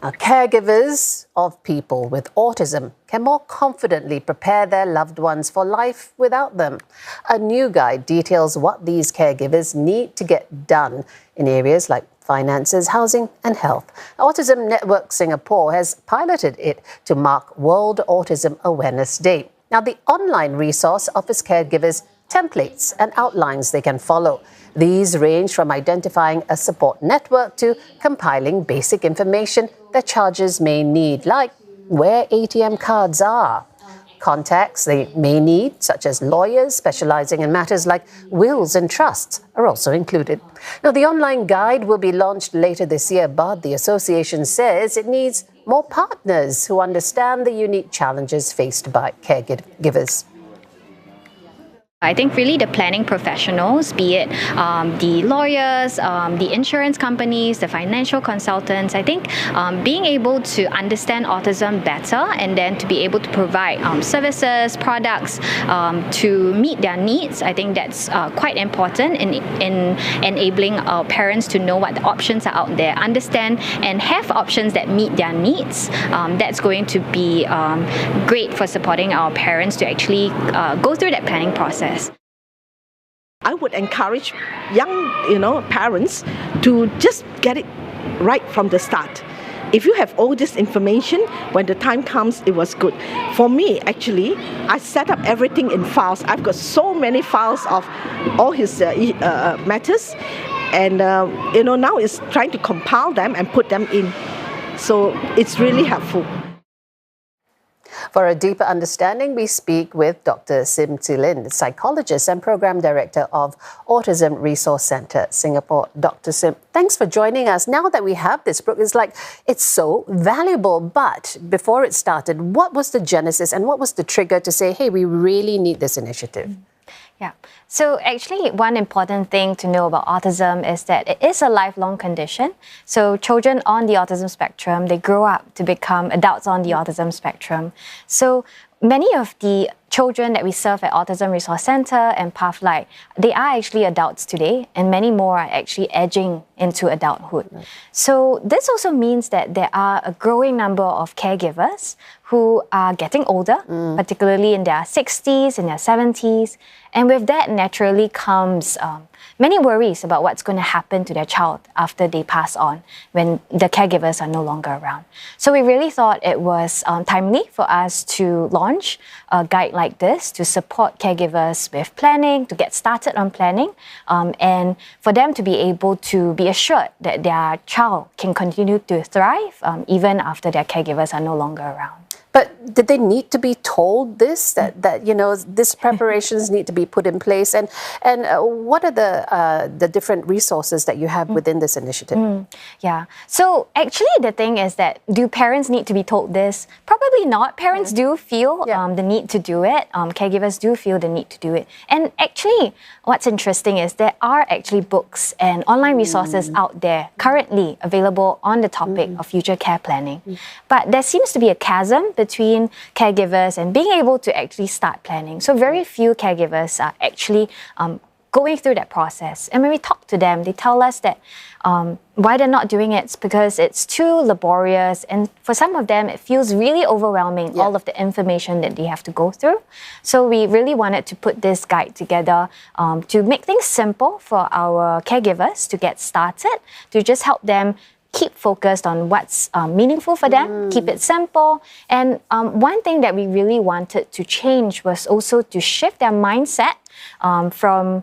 Caregivers of people with autism can more confidently prepare their loved ones for life without them. A new guide details what these caregivers need to get done in areas like finances, housing and health. Autism Network Singapore has piloted it to mark World Autism Awareness Day. Now, the online resource offers caregivers templates and outlines they can follow. These range from identifying a support network to compiling basic information that charges may need, like where ATM cards are. Contacts they may need, such as lawyers specializing in matters like wills and trusts, are also included. Now, the online guide will be launched later this year, but the association says it needs more partners who understand the unique challenges faced by caregivers. I think really the planning professionals, be it the lawyers, the insurance companies, the financial consultants, I think being able to understand autism better and then to be able to provide services, products to meet their needs, I think that's quite important in enabling our parents to know what the options are out there, understand and have options that meet their needs. That's going to be great for supporting our parents to actually go through that planning process. I would encourage young, parents to just get it right from the start. If you have all this information, when the time comes, it was good. For me, actually, I set up everything in files. I've got so many files of all his matters, and now it's trying to compile them and put them in. So it's really helpful. For a deeper understanding, we speak with Dr. Sim Zi Lin, psychologist and program director of Autism Resource Centre Singapore. Dr. Sim, thanks for joining us. Now that we have this book, it's so valuable. But before it started, what was the genesis and what was the trigger to say, hey, we really need this initiative? Yeah. So actually, one important thing to know about autism is that it is a lifelong condition. So children on the autism spectrum, they grow up to become adults on the autism spectrum. So many of the children that we serve at Autism Resource Centre and Pathlight, they are actually adults today, and many more are actually edging into adulthood. Right. So this also means that there are a growing number of caregivers who are getting older, particularly in their 60s, in their 70s. And with that naturally comes many worries about what's going to happen to their child after they pass on, when the caregivers are no longer around. So we really thought it was timely for us to launch a guide like this to support caregivers with planning, to get started on planning, and for them to be able to be assured that their child can continue to thrive even after their caregivers are no longer around. But did they need to be told this, that this preparations need to be put in place? And what are the different resources that you have within this initiative? Yeah. So actually the thing is that, do parents need to be told this? Probably not. Parents do feel the need to do it. Caregivers do feel the need to do it. And actually, what's interesting is there are actually books and online resources out there currently available on the topic of future care planning. But there seems to be a chasm between caregivers and being able to actually start planning. So very few caregivers are actually going through that process. And when we talk to them, they tell us that why they're not doing it is because it's too laborious, and for some of them it feels really overwhelming, all of the information that they have to go through. So we really wanted to put this guide together to make things simple for our caregivers to get started, to just help them keep focused on what's meaningful for them, keep it simple. And one thing that we really wanted to change was also to shift their mindset from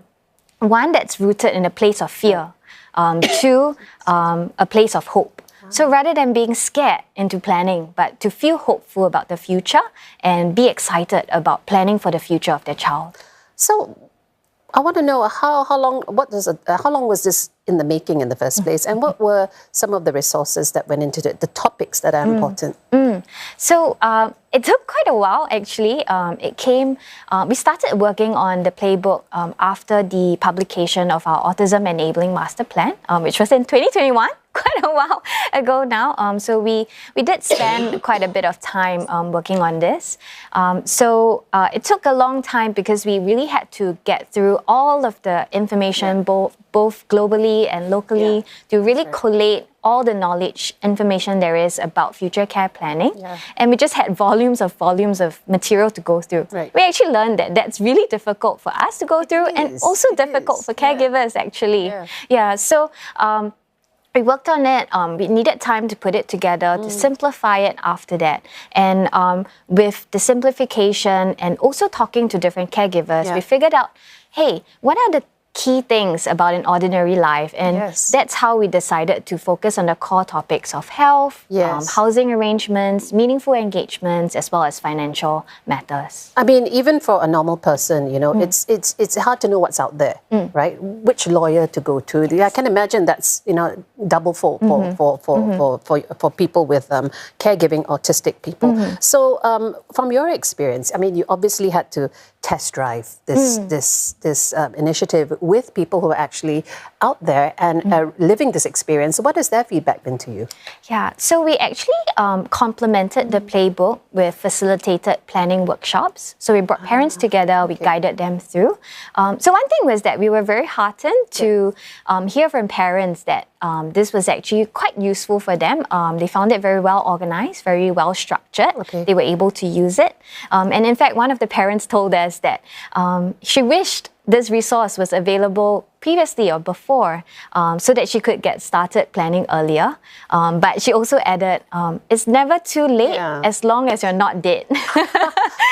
one that's rooted in a place of fear to a place of hope. So rather than being scared into planning, but to feel hopeful about the future and be excited about planning for the future of their child. So I want to know how long was this in the making in the first place, and what were some of the resources that went into it, the topics that are important? So it took quite a while actually. We started working on the playbook after the publication of our Autism Enabling Master Plan, which was in 2021. Quite a while ago now. So we did spend quite a bit of time working on this. So it took a long time because we really had to get through all of the information, both globally and locally, to really collate all the knowledge, information there is about future care planning. And we just had volumes of material to go through. We actually learned that that's really difficult for us to go through, and also difficult for caregivers, actually. So we worked on it. We needed time to put it together, to simplify it after that. And with the simplification and also talking to different caregivers, we figured out, hey, what are the key things about an ordinary life? And that's how we decided to focus on the core topics of health, housing arrangements, meaningful engagements, as well as financial matters. I mean, even for a normal person, you know, it's hard to know what's out there, right? Which lawyer to go to. I can imagine that's, you know, double for people with caregiving autistic people. So from your experience, I mean, you obviously had to test drive this initiative with people who are actually out there and living this experience. What has their feedback been to you? Yeah, so we actually complemented the playbook with facilitated planning workshops. So we brought parents together, we guided them through. So one thing was that we were very heartened to hear from parents that this was actually quite useful for them. They found it very well organized, very well structured. They were able to use it. And in fact, one of the parents told us that she wished this resource was available previously or before, so that she could get started planning earlier. But she also added, it's never too late as long as you're not dead.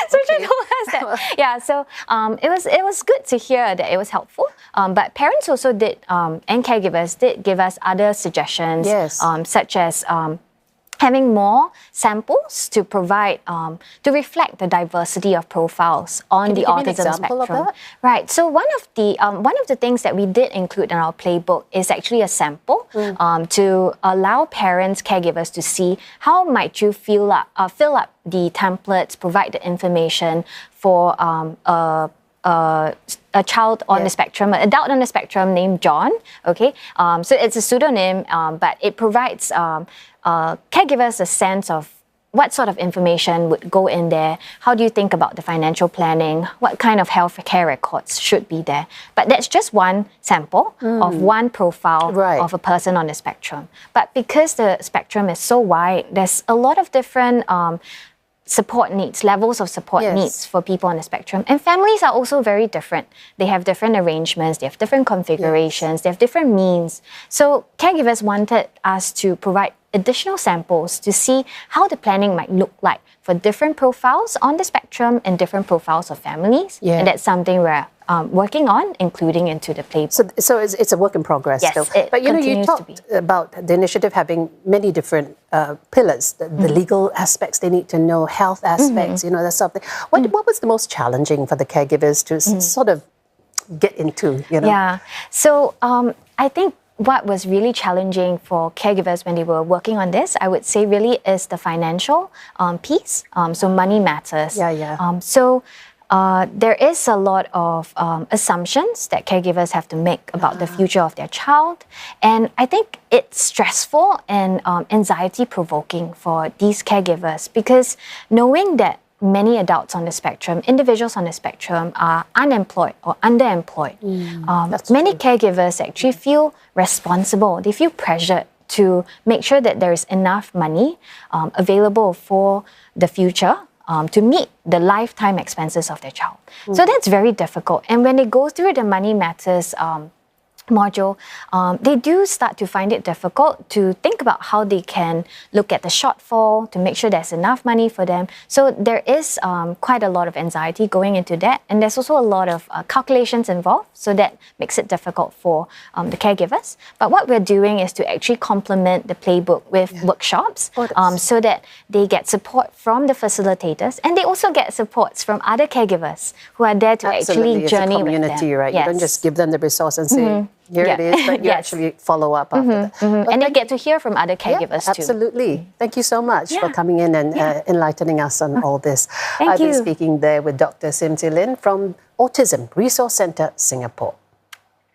So she told us that. So it was good to hear that it was helpful. But parents also did, and caregivers did give us other suggestions, such as having more samples to provide, to reflect the diversity of profiles on the autism spectrum. Right. So one of the things that we did include in our playbook is actually a sample to allow parents, caregivers to see how might you fill up the templates, provide the information for a child on the spectrum, an adult on the spectrum named John. So it's a pseudonym, but it provides caregivers a sense of what sort of information would go in there. How do you think about the financial planning? What kind of health care records should be there? But that's just one sample of one profile of a person on the spectrum. But because the spectrum is so wide, there's a lot of different support needs, levels of support needs for people on the spectrum. And families are also very different. They have different arrangements, they have different configurations, they have different means. So caregivers wanted us to provide additional samples to see how the planning might look like for different profiles on the spectrum and different profiles of families. And that's something we're working on, including into the playbook. So it's a work in progress still. But you know, you talked about the initiative having many different pillars, the legal aspects they need to know, health aspects, you know, that sort of thing. What was the most challenging for the caregivers to sort of get into, you know? So I think what was really challenging for caregivers when they were working on this, I would say really is the financial piece. So money matters. So there is a lot of assumptions that caregivers have to make about the future of their child. And I think it's stressful and anxiety-provoking for these caregivers, because knowing that many adults on the spectrum, individuals on the spectrum, are unemployed or underemployed, many caregivers actually feel responsible. They feel pressured to make sure that there is enough money available for the future to meet the lifetime expenses of their child. So that's very difficult. And when they go through the Money Matters module, they do start to find it difficult to think about how they can look at the shortfall to make sure there's enough money for them. So there is quite a lot of anxiety going into that, and there's also a lot of calculations involved, so that makes it difficult for the caregivers. But what we're doing is to actually complement the playbook with workshops, so that they get support from the facilitators, and they also get supports from other caregivers who are there to actually journey with them. It's a community, right? You don't just give them the resource and say, here it is, but you actually follow up after that. And they get to hear from other caregivers too. Absolutely. Thank you so much for coming in and enlightening us on all this. Thank I've you. been speaking there with Dr. Sim Zi Lin from Autism Resource Centre Singapore.